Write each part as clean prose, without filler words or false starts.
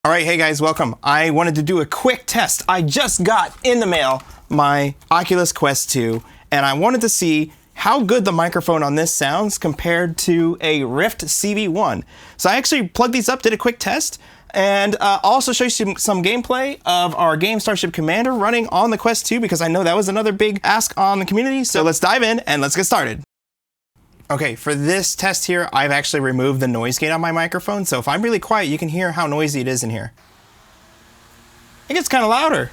All right, hey guys, welcome. I wanted to do a quick test. I just got in the mail my Oculus Quest 2, and I wanted to see how good the microphone on this sounds compared to a Rift CV1. So I actually plugged these up, did a quick test, and I'll also show you some gameplay of our game Starship Commander running on the Quest 2 because I know that was another big ask on the community. So let's dive in and let's get started. Okay, for this test here, I've actually removed the noise gate on my microphone, so if I'm really quiet, you can hear how noisy it is in here. It gets kind of louder.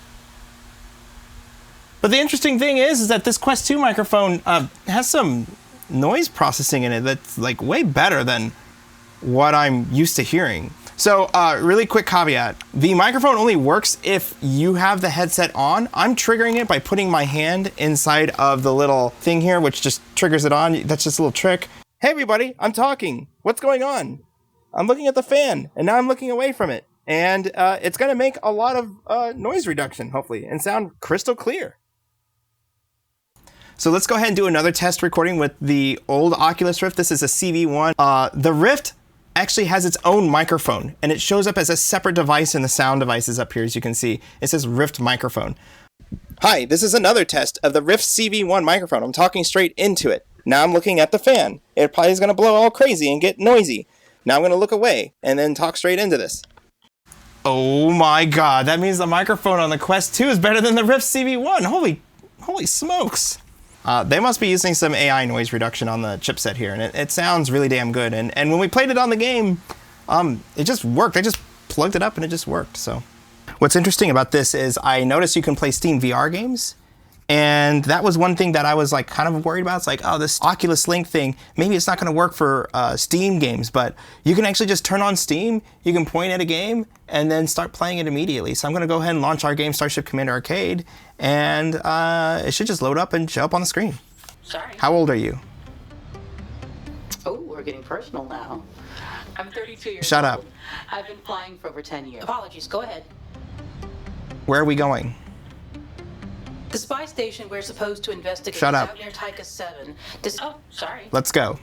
But the interesting thing is that this Quest 2 microphone has some noise processing in it that's like way better than what I'm used to hearing. So really quick caveat, the microphone only works if you have the headset on. I'm triggering it by putting my hand inside of the little thing here, which just triggers it on. That's just a little trick. Hey everybody, I'm talking. What's going on? I'm looking at the fan and now I'm looking away from it. And it's gonna make a lot of noise reduction, hopefully, and sound crystal clear. So let's go ahead and do another test recording with the old Oculus Rift. This is a CV1. The Rift actually has its own microphone, and it shows up as a separate device in the sound devices up here, as you can see. It says Rift microphone. Hi, this is another test of the Rift CV1 microphone. I'm talking straight into it. Now I'm looking at the fan. It probably is going to blow all crazy and get noisy. Now I'm going to look away and then talk straight into this. Oh my god, that means the microphone on the Quest 2 is better than the Rift CV1. Holy smokes. They must be using some AI noise reduction on the chipset here, and it sounds really damn good. And when we played it on the game, it just worked. I just plugged it up and it just worked. So, what's interesting about this is I noticed you can play Steam VR games, and that was one thing that I was like kind of worried about. It's like, oh, this Oculus Link thing, maybe it's not going to work for Steam games, but you can actually just turn on Steam, you can point at a game, and then start playing it immediately. So I'm going to go ahead and launch our game Starship Commander Arcade, and it should just load up and show up on the screen. Sorry. How old are you? Oh, we're getting personal now. I'm 32 years old. Shut up. I've been flying for over 10 years. Apologies, go ahead. Where are we going? The spy station we're supposed to investigate Shut is up. out near Tycho 7. Oh, sorry. Let's go.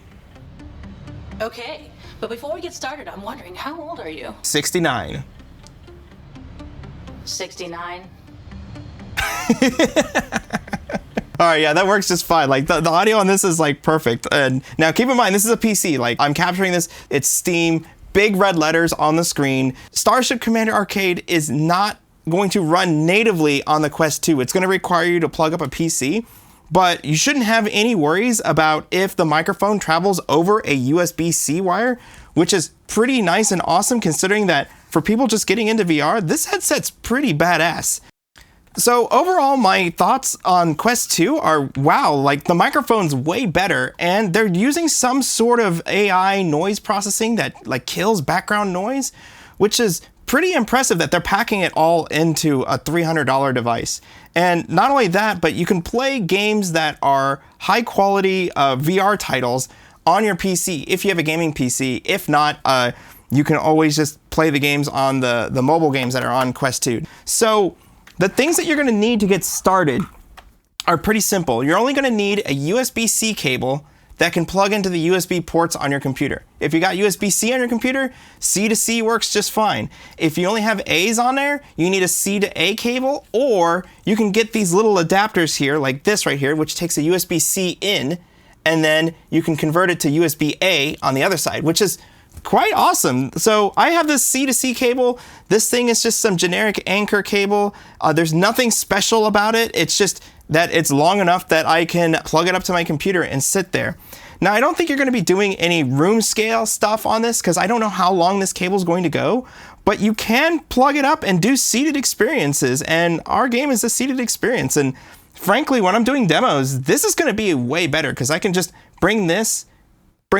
Okay, but before we get started, I'm wondering, how old are you? 69. 69? All right, yeah, that works just fine. Like the audio on this is like perfect. And now keep in mind, this is a PC. Like I'm capturing this, it's Steam, big red letters on the screen. Starship Commander Arcade is not going to run natively on the Quest 2. It's going to require you to plug up a PC, but you shouldn't have any worries about if the microphone travels over a USB-C wire, which is pretty nice and awesome considering that for people just getting into VR, this headset's pretty badass. So overall, my thoughts on Quest 2 are, wow, like the microphone's way better, and they're using some sort of AI noise processing that like kills background noise, which is pretty impressive that they're packing it all into a $300 device. And not only that, but you can play games that are high quality VR titles on your PC if you have a gaming PC. If not, you can always just play the games on the mobile games that are on Quest 2. So the things that you're going to need to get started are pretty simple. You're only going to need a USB-C cable that can plug into the USB ports on your computer. If you got USB-C on your computer, C to C works just fine. If you only have A's on there, you need a C to A cable, or you can get these little adapters here, like this right here, which takes a USB-C in, and then you can convert it to USB-A on the other side, which is quite awesome. So I have this C to C cable. This thing is just some generic Anchor cable. There's nothing special about it. It's just that it's long enough that I can plug it up to my computer and sit there. Now, I don't think you're going to be doing any room scale stuff on this because I don't know how long this cable is going to go, but you can plug it up and do seated experiences, and our game is a seated experience. And frankly, when I'm doing demos, this is going to be way better because I can just bring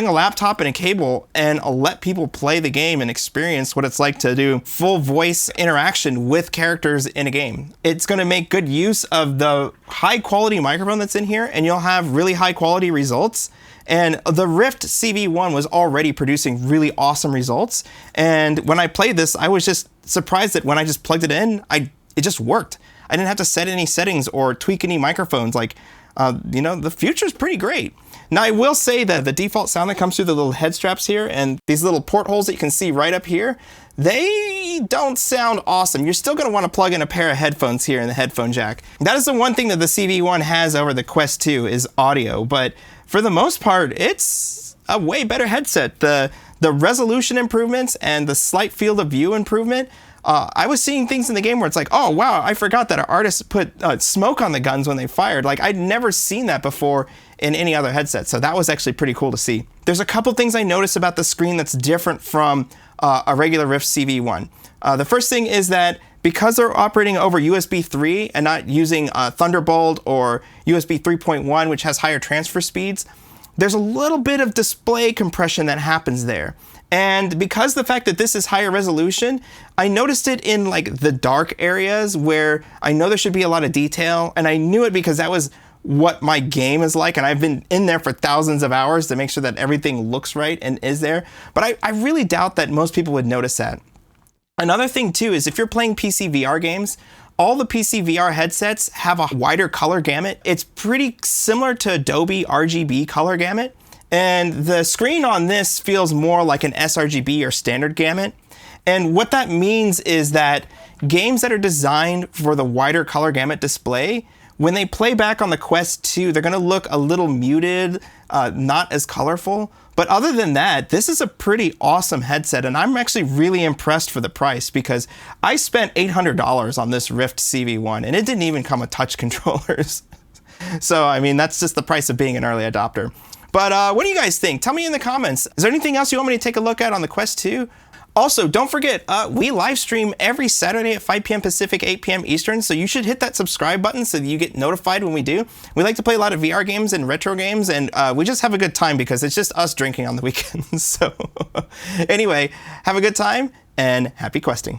a laptop and a cable and let people play the game and experience what it's like to do full voice interaction with characters in a game. It's going to make good use of the high quality microphone that's in here, and you'll have really high quality results. And the Rift CV1 was already producing really awesome results. And when I played this, I was just surprised that when I just plugged it in, it just worked. I didn't have to set any settings or tweak any microphones. Like, the future's pretty great. Now, I will say that the default sound that comes through the little head straps here and these little portholes that you can see right up here, they don't sound awesome. You're still going to want to plug in a pair of headphones here in the headphone jack. That is the one thing that the CV1 has over the Quest 2 is audio, but for the most part, it's a way better headset. The resolution improvements and the slight field of view improvement, I was seeing things in the game where it's like, oh wow, I forgot that our artists put smoke on the guns when they fired. Like, I'd never seen that before in any other headset, so that was actually pretty cool to see. There's a couple things I noticed about the screen that's different from a regular Rift CV1. The first thing is that because they're operating over USB 3 and not using Thunderbolt or USB 3.1, which has higher transfer speeds, there's a little bit of display compression that happens there. And because the fact that this is higher resolution, I noticed it in like the dark areas where I know there should be a lot of detail, and I knew it because that was what my game is like, and I've been in there for thousands of hours to make sure that everything looks right and is there. But I really doubt that most people would notice that. Another thing too is if you're playing PC VR games, all the PC VR headsets have a wider color gamut. It's pretty similar to Adobe RGB color gamut. And the screen on this feels more like an sRGB or standard gamut. And what that means is that games that are designed for the wider color gamut display, when they play back on the Quest 2, they're gonna look a little muted, not as colorful. But other than that, this is a pretty awesome headset, and I'm actually really impressed for the price because I spent $800 on this Rift CV1, and it didn't even come with touch controllers. So, I mean, that's just the price of being an early adopter. But what do you guys think? Tell me in the comments. Is there anything else you want me to take a look at on the Quest 2? Also, don't forget, we live stream every Saturday at 5 p.m. Pacific, 8 p.m. Eastern, so you should hit that subscribe button so that you get notified when we do. We like to play a lot of VR games and retro games, and we just have a good time because it's just us drinking on the weekends. So anyway, have a good time, and happy questing.